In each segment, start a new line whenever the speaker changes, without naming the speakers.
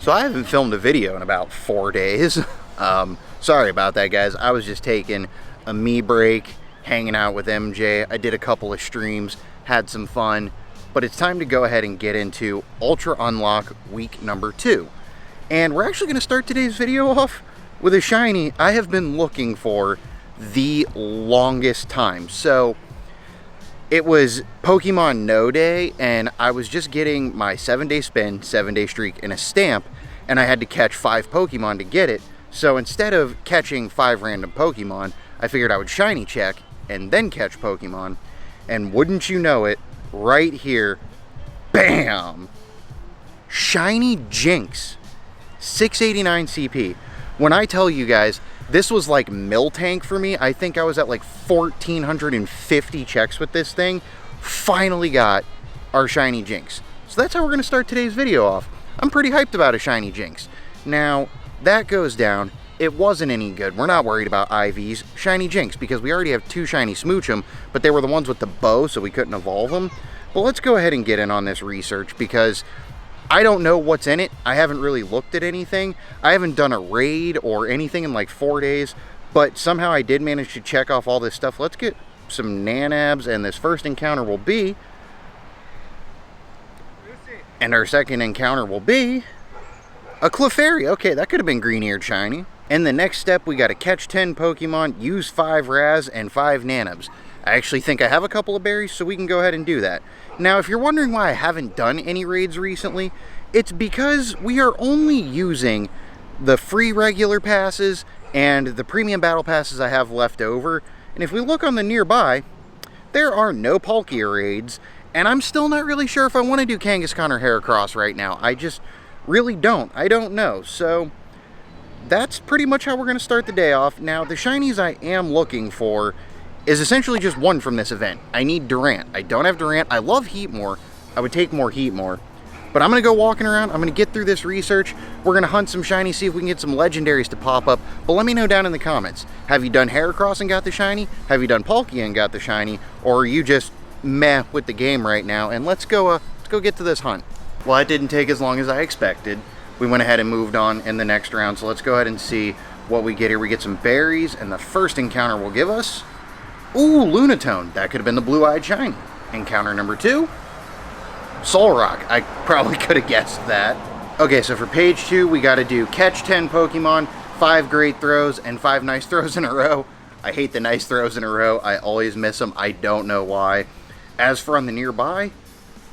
So I haven't filmed a video in about 4 days. Sorry about that, guys. I was just taking a me break, hanging out with MJ. I did a couple of streams, had some fun, but it's time to go ahead and get into Ultra Unlock week number 2. And we're actually going to start today's video off with a shiny I have been looking for the longest time. So it was Pokemon No Day, and I was just getting my 7-day spin, 7-day streak, and a stamp, and I had to catch 5 Pokemon to get it. So instead of catching 5 random Pokemon, I figured I would shiny check and then catch Pokemon. And wouldn't you know it, right here, bam! Shiny Jinx, 689 CP. When I tell you guys, this was like Miltank for me. I think I was at like 1,450 checks with this thing. Finally got our shiny Jinx. So that's how we're going to start today's video off. I'm pretty hyped about a shiny Jinx. Now, that goes down. It wasn't any good. We're not worried about IVs. Shiny Jinx, because we already have 2 shiny Smoochum, but they were the ones with the bow, so we couldn't evolve them. But let's go ahead and get in on this research, because I don't know what's in it. I haven't really looked at anything. I haven't done a raid or anything in like 4 days, but somehow I did manage to check off all this stuff. Let's get some Nanabs, and this first encounter will be... And our second encounter will be a Clefairy. Okay, that could have been green-eared shiny. And the next step, we got to catch 10 Pokemon, use 5 Raz, and 5 Nanabs. I actually think I have a couple of berries, so we can go ahead and do that. Now, if you're wondering why I haven't done any raids recently, it's because we are only using the free regular passes and the premium battle passes I have left over. And if we look on the nearby, there are no Palkia raids, and I'm still not really sure if I want to do Kangaskhan or Heracross right now. I just really don't. I don't know. So that's pretty much how we're going to start the day off. Now, the shinies I am looking for is essentially just one from this event. I need Durant. I don't have Durant. I love Heatmore. I would take more Heatmore. But I'm going to go walking around. I'm going to get through this research. We're going to hunt some shinies, see if we can get some legendaries to pop up. But let me know down in the comments. Have you done Heracross and got the shiny? Have you done Palkia and got the shiny? Or are you just meh with the game right now? And let's go get to this hunt. Well, it didn't take as long as I expected. We went ahead and moved on in the next round. So let's go ahead and see what we get here. We get some berries, and the first encounter will give us... Ooh, Lunatone. That could have been the blue-eyed shiny. Encounter number 2, Solrock. I probably could have guessed that. Okay, so for page 2, we got to do catch 10 Pokemon, 5 great throws, and 5 nice throws in a row. I hate the nice throws in a row. I always miss them. I don't know why. As for on the nearby,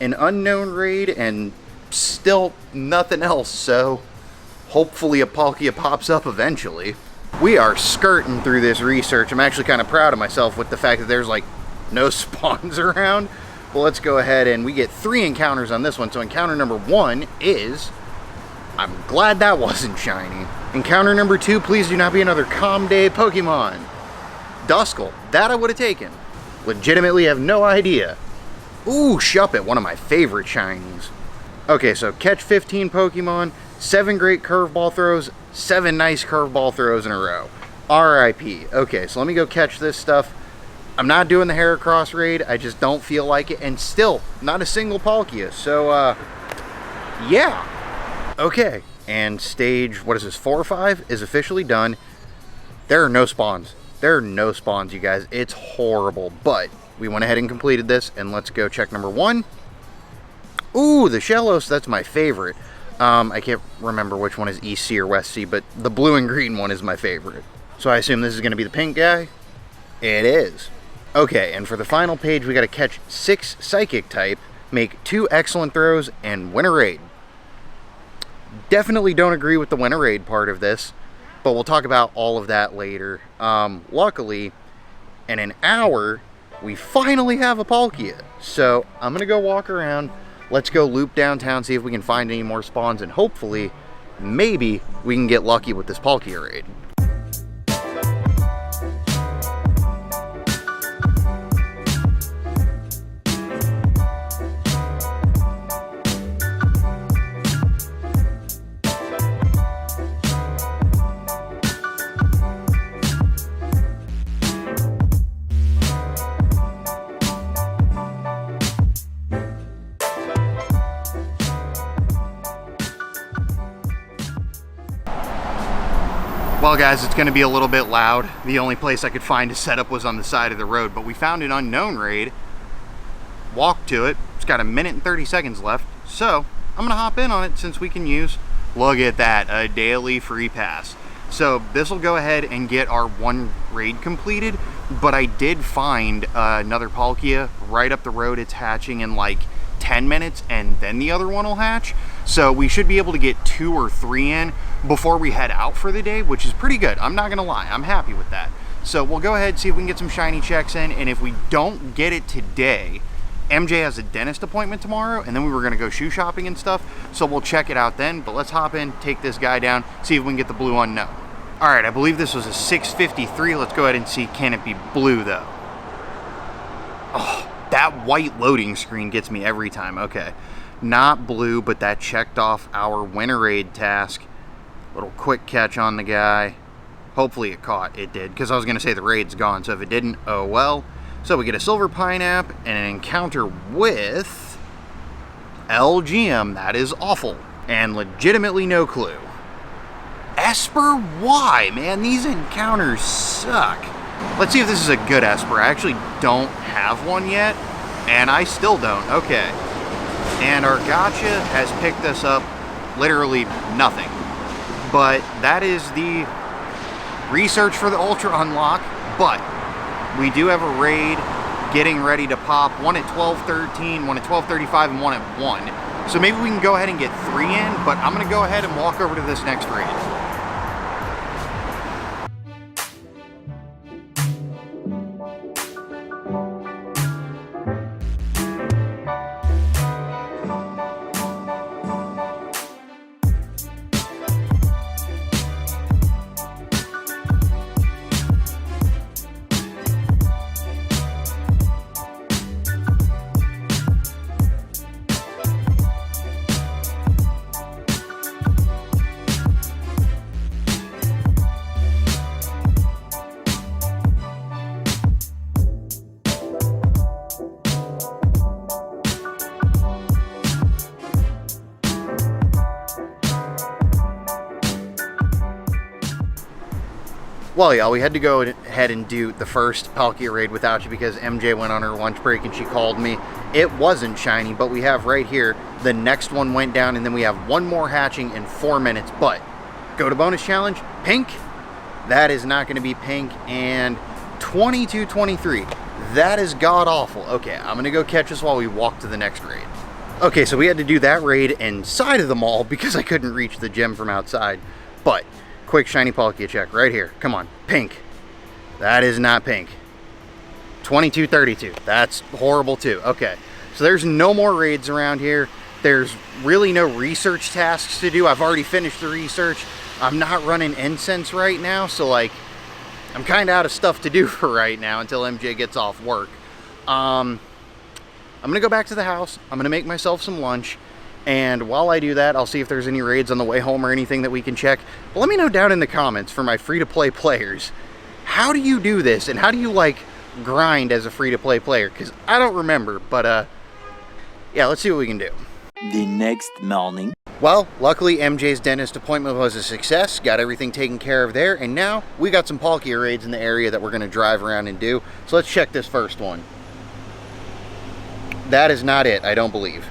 an unknown raid and still nothing else, so hopefully a Palkia pops up eventually. We are skirting through this research. I'm actually kind of proud of myself with the fact that there's like no spawns around. Well, let's go ahead, and we get 3 encounters on this one. So encounter number 1 is... I'm glad that wasn't shiny. Encounter number 2, please do not be another Calm Day Pokemon. Duskull. That I would have taken. Legitimately have no idea. Ooh, Shuppet, one of my favorite shinies. Okay, so catch 15 Pokemon, 7 great curveball throws, 7 nice curveball throws in a row. RIP. Okay, so let me go catch this stuff. I'm not doing the Heracross raid. I just don't feel like it. And still, not a single Palkia. So, yeah. Okay, and stage, what is this, 4 or 5 is officially done. There are no spawns. There are no spawns, you guys. It's horrible. But we went ahead and completed this, and let's go check number 1. Ooh, the Shellos, that's my favorite. I can't remember which one is East Sea or West Sea, but the blue and green one is my favorite. So I assume this is going to be the pink guy? It is. Okay, and for the final page, we got to catch 6 Psychic type, make 2 excellent throws, and win a raid. Definitely don't agree with the win a raid part of this, but we'll talk about all of that later. Luckily, in an hour, we finally have a Palkia. So I'm gonna go walk around. Let's go loop downtown, see if we can find any more spawns, and hopefully, maybe we can get lucky with this Palkia raid. Well guys, it's going to be a little bit loud. The only place I could find to set up was on the side of the road, but we found an unknown raid, walked to it. It's got 1 minute and 30 seconds left, so I'm going to hop in on it since we can use, look at that, a daily free pass. So this will go ahead and get our one raid completed, but I did find another Palkia right up the road. It's hatching in like 10 minutes and then the other one will hatch. So we should be able to get 2 or 3 in before we head out for the day, which is pretty good. I'm not gonna lie, I'm happy with that. So we'll go ahead and see if we can get some shiny checks in, and if we don't get it today, MJ has a dentist appointment tomorrow, and then we were gonna go shoe shopping and stuff, so we'll check it out then. But let's hop in, take this guy down, see if we can get the blue unknown. All right, I believe this was a 653. Let's go ahead and see, can it be blue though? Oh, that white loading screen gets me every time. Okay, not blue, but that checked off our winter raid task. Little quick catch on the guy. Hopefully it caught. It did, because I was going to say the raid's gone, so if it didn't, oh well. So we get a silver pineapple and an encounter with LGM. That is awful. And legitimately no clue. Esper? Why? Man, these encounters suck. Let's see if this is a good Esper. I actually don't have one yet, and I still don't. Okay. And our gotcha has picked us up literally nothing. But that is the research for the Ultra unlock. But we do have a raid getting ready to pop. One at 12:13, one at 12:35, and one at 1. So maybe we can go ahead and get 3 in, but I'm going to go ahead and walk over to this next raid. Well, y'all, we had to go ahead and do the first Palkia raid without you because MJ went on her lunch break and she called me. It wasn't shiny, but we have right here, the next one went down, and then we have one more hatching in 4 minutes. But go to bonus challenge, pink. That is not going to be pink. And 2223. That is god-awful. Okay, I'm going to go catch this while we walk to the next raid. Okay, so we had to do that raid inside of the mall because I couldn't reach the gym from outside. But quick shiny Palkia check right here. Come on, pink. That is not pink. 2232. That's horrible too. Okay, so there's no more raids around here. There's really no research tasks to do. I've already finished the research. I'm not running incense right now, so like I'm kind of out of stuff to do for right now until MJ gets off work. I'm gonna go back to the house. I'm gonna make myself some lunch. And while I do that, I'll see if there's any raids on the way home or anything that we can check. But let me know down in the comments for my free-to-play players. How do you do this? And how do you, like, grind as a free-to-play player? Because I don't remember. But, yeah, let's see what we can do.
The next morning.
Well, luckily MJ's dentist appointment was a success. Got everything taken care of there. And now we got some Palkia raids in the area that we're going to drive around and do. So let's check this first one. That is not it, I don't believe.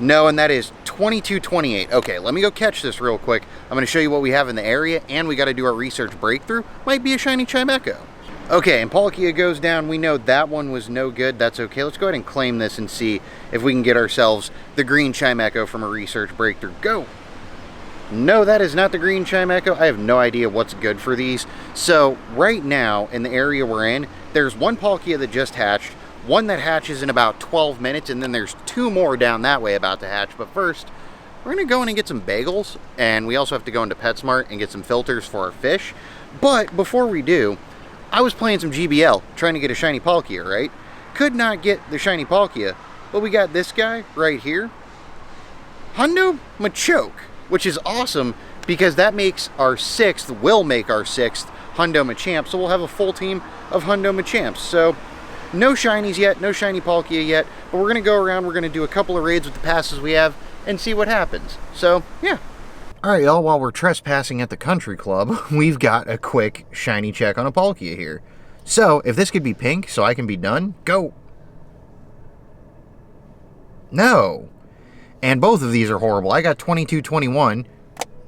No, and that is 2228. Okay, let me go catch this real quick. I'm going to show you what we have in the area, and we got to do our research breakthrough. Might be a shiny Chimecho. Okay, and Palkia goes down. We know that one was no good. That's okay. Let's go ahead and claim this and see if we can get ourselves the green Chimecho from a research breakthrough. Go! No, that is not the green Chimecho. I have no idea what's good for these. So, right now, in the area we're in, there's one Palkia that just hatched, one that hatches in about 12 minutes, and then there's 2 more down that way about to hatch. But first, we're going to go in and get some bagels, and we also have to go into PetSmart and get some filters for our fish. But before we do, I was playing some GBL, trying to get a shiny Palkia, right? Could not get the shiny Palkia, but we got this guy right here, Hundo Machoke, which is awesome because that makes our 6th, will make our 6th Hundo Machamp, so we'll have a full team of Hundo Machamps. So, no shinies yet, no shiny Palkia yet, but we're going to go around, we're going to do a couple of raids with the passes we have, and see what happens. So, yeah. Alright, y'all, while we're trespassing at the country club, we've got a quick shiny check on a Palkia here. So, if this could be pink, so I can be done, go! No! And both of these are horrible. I got 22-21.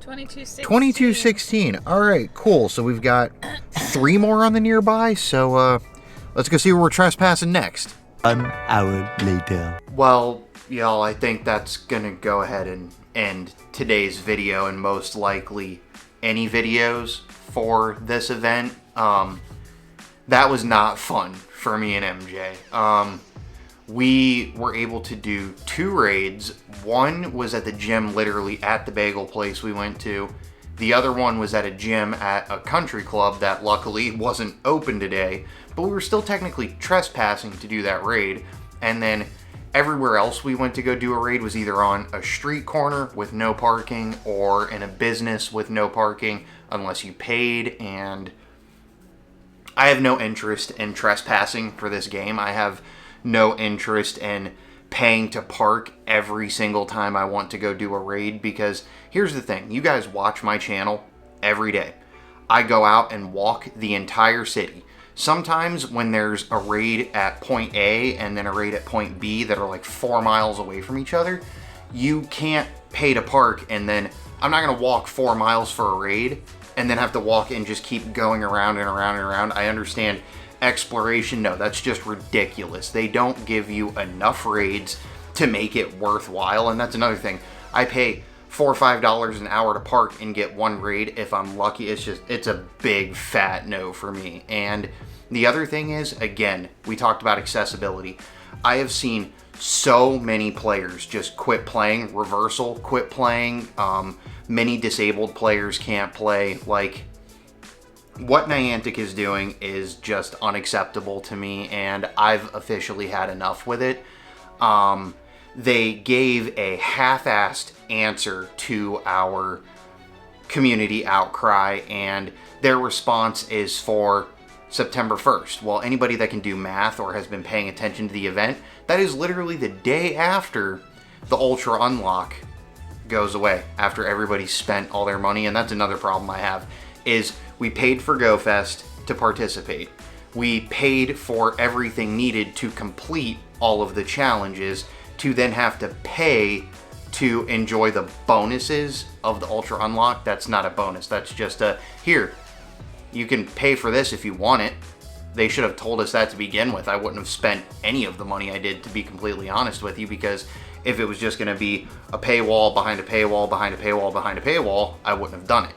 22-16.
22-16. Alright, cool. So we've got 3 more on the nearby, so let's go see where we're trespassing next.
1 hour later.
Well, y'all, I think that's gonna go ahead and end today's video, and most likely any videos for this event. That was not fun for me and MJ. We were able to do 2 raids. One was at the gym, literally at the bagel place we went to. The other one was at a gym at a country club that luckily wasn't open today, but we were still technically trespassing to do that raid. And then everywhere else we went to go do a raid was either on a street corner with no parking or in a business with no parking unless you paid. And I have no interest in trespassing for this game. I have no interest in paying to park every single time I want to go do a raid, because here's the thing, you guys watch my channel every day. I go out and walk the entire city. Sometimes when there's a raid at point A and then a raid at point B that are like 4 miles away from each other, you can't pay to park, and then I'm not going to walk 4 miles for a raid and then have to walk and just keep going around and around and around. I understand exploration, no, that's just ridiculous. They don't give you enough raids to make it worthwhile, and that's another thing. I pay $4 or $5 an hour to park and get 1 raid if I'm lucky. It's a big fat no for me. And the other thing is, again, we talked about accessibility. I have seen so many players just quit playing, reversal, quit playing, many disabled players can't play. Like, what Niantic is doing is just unacceptable to me, and I've officially had enough with it. They gave a half-assed answer to our community outcry, and their response is for September 1st. Well, anybody that can do math or has been paying attention to the event, that is literally the day after the Ultra Unlock goes away, after everybody's spent all their money. And that's another problem I have, is we paid for GoFest to participate. We paid for everything needed to complete all of the challenges, to then have to pay to enjoy the bonuses of the Ultra Unlock. That's not a bonus, that's just a, here, you can pay for this if you want it. They should have told us that to begin with. I wouldn't have spent any of the money I did, to be completely honest with you, because if it was just going to be a paywall behind a paywall behind a paywall behind a paywall, I wouldn't have done it.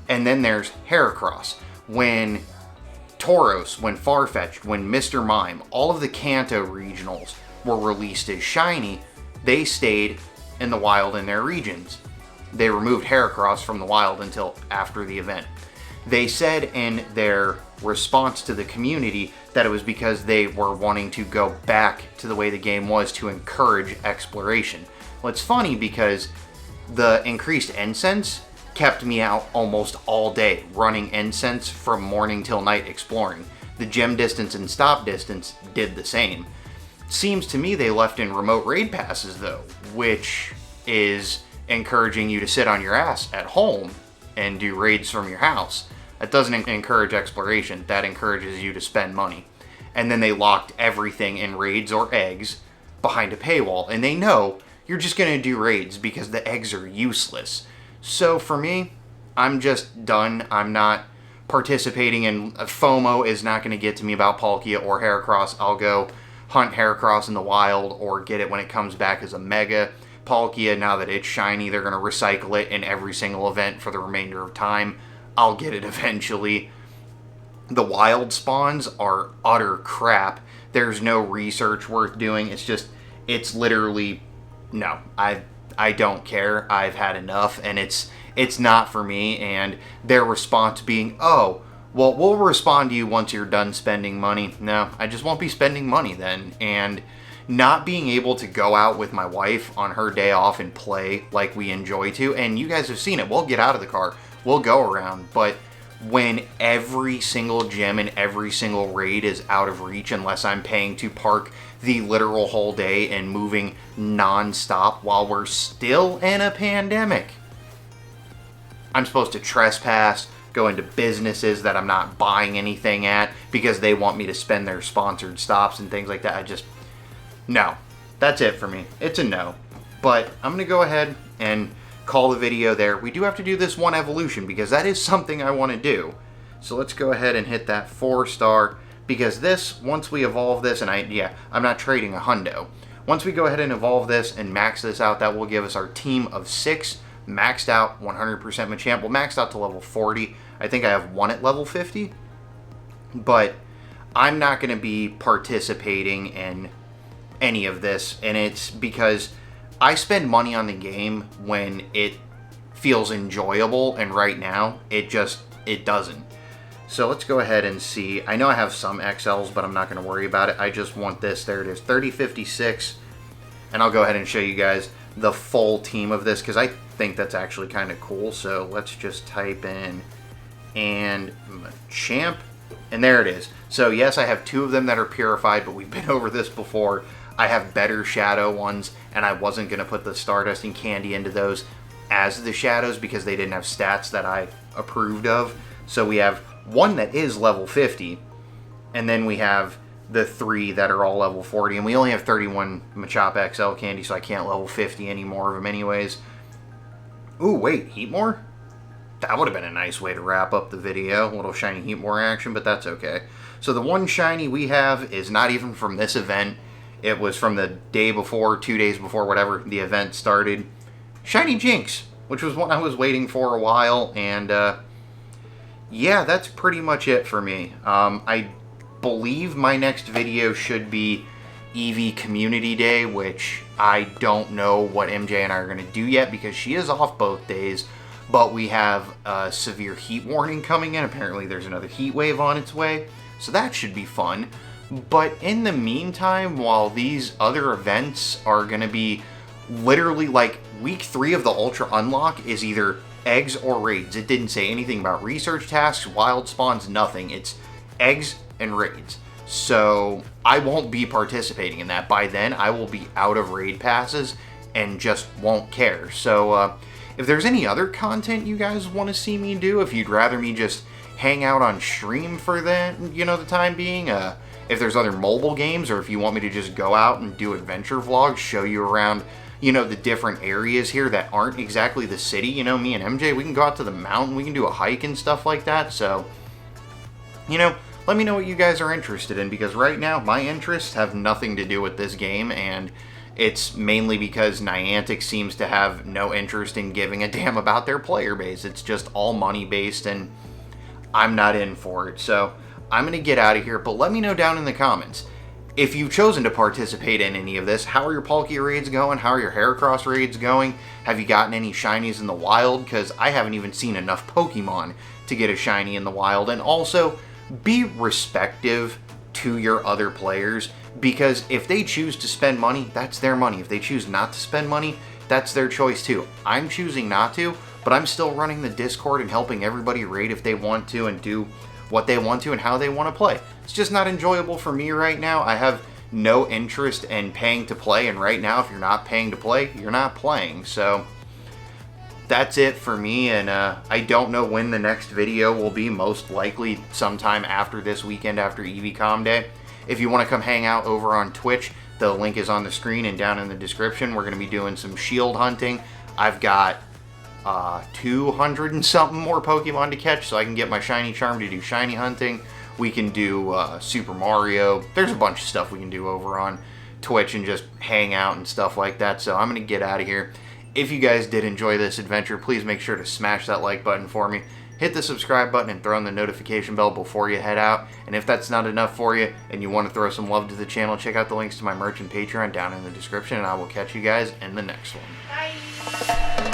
And then there's Heracross. When Tauros, when Farfetch'd, when Mr. Mime, all of the Kanto regionals were released as shiny, they stayed in the wild in their regions. They removed Heracross from the wild until after the event. They said in their response to the community that it was because they were wanting to go back to the way the game was to encourage exploration. Well, it's funny because the increased incense kept me out almost all day running incense from morning till night exploring. The gem distance and stop distance did the same. Seems to me they left in remote raid passes though, which is encouraging you to sit on your ass at home and do raids from your house. That doesn't encourage exploration, that encourages you to spend money. And then they locked everything in raids or eggs behind a paywall, and they know you're just going to do raids because the eggs are useless. So for me, I'm just done. I'm not participating in FOMO is not going to get to me about Palkia or Heracross. I'll go hunt Heracross in the wild or get it when it comes back as a Mega. Palkia, now that it's shiny, they're going to recycle it in every single event for the remainder of time. I'll get it eventually. The wild spawns are utter crap. There's no research worth doing. It's literally, no, I don't care. I've had enough, and it's not for me. And their response being, oh, well, we'll respond to you once you're done spending money. No, I just won't be spending money then. And not being able to go out with my wife on her day off and play like we enjoy to, and you guys have seen it, we'll get out of the car, we'll go around, but when every single gym and every single raid is out of reach unless I'm paying to park the literal whole day and moving non-stop while we're still in a pandemic, I'm supposed to trespass, go into businesses that I'm not buying anything at because they want me to spend their sponsored stops and things like that. No, that's it for me. It's a no. But I'm going to go ahead and call the video there. We do have to do this one evolution because that is something I want to do. So let's go ahead and hit that 4-star because this, once we evolve this, and I'm not trading a hundo. Once we go ahead and evolve this and max this out, that will give us our team of 6 maxed out 100% Machamp. Well, maxed out to level 40. I think I have one at level 50. But I'm not going to be participating in any of this, and it's because I spend money on the game when it feels enjoyable, and right now it doesn't. So let's go ahead and see. I know I have some XLs, but I'm not going to worry about it. I just want this. There it is, 3056, and I'll go ahead and show you guys the full team of this because I think that's actually kind of cool. So let's just type in and Machamp, and there it is. So yes, I have 2 of them that are purified, but we've been over this before. I have better shadow ones, and I wasn't going to put the Stardust and Candy into those as the shadows because they didn't have stats that I approved of. So we have one that is level 50, and then we have the 3 that are all level 40, and we only have 31 Machop XL candy, so I can't level 50 any more of them anyways. Ooh, wait, Heatmore? That would have been a nice way to wrap up the video. A little shiny Heatmore action, but that's okay. So the one shiny we have is not even from this event. It was from the day before, 2 days before, whatever the event started. Shiny Jinx, which was one I was waiting for a while, and yeah, that's pretty much it for me. I believe my next video should be Eevee Community Day, which I don't know what MJ and I are going to do yet because she is off both days, but we have a severe heat warning coming in. Apparently there's another heat wave on its way, so that should be fun. But in the meantime, while these other events are going to be literally like week 3 of the Ultra Unlock is either eggs or raids. It didn't say anything about research tasks, wild spawns, nothing. It's eggs and raids. So I won't be participating in that. By then, I will be out of raid passes and just won't care. So if there's any other content you guys want to see me do, if you'd rather me just hang out on stream for that, the time being, if there's other mobile games, or if you want me to just go out and do adventure vlogs, show you around, the different areas here that aren't exactly the city. Me and MJ, we can go out to the mountain, we can do a hike and stuff like that. So, let me know what you guys are interested in, because right now, my interests have nothing to do with this game, and it's mainly because Niantic seems to have no interest in giving a damn about their player base. It's just all money-based, and I'm not in for it. So I'm going to get out of here, but let me know down in the comments. If you've chosen to participate in any of this, how are your Palkia raids going? How are your Heracross raids going? Have you gotten any shinies in the wild? Because I haven't even seen enough Pokemon to get a shiny in the wild. And also, be respective to your other players, because if they choose to spend money, that's their money. If they choose not to spend money, that's their choice too. I'm choosing not to, but I'm still running the Discord and helping everybody raid if they want to and do what they want to and how they want to play. It's just not enjoyable for me right now. I have no interest in paying to play, and right now, if you're not paying to play, you're not playing. So that's it for me, and I don't know when the next video will be. Most likely sometime after this weekend, after EVCom Day. If you want to come hang out over on Twitch, the link is on the screen and down in the description. We're going to be doing some shield hunting. I've got 200 and something more Pokemon to catch, so I can get my shiny charm to do shiny hunting. We can do Super Mario. There's a bunch of stuff we can do over on Twitch and just hang out and stuff like that. So I'm going to get out of here. If you guys did enjoy this adventure, please make sure to smash that like button for me. hit the subscribe button and throw on the notification bell before you head out. And if that's not enough for you and you want to throw some love to the channel, check out the links to my merch and Patreon down in the description, and I will catch you guys in the next one.
Bye.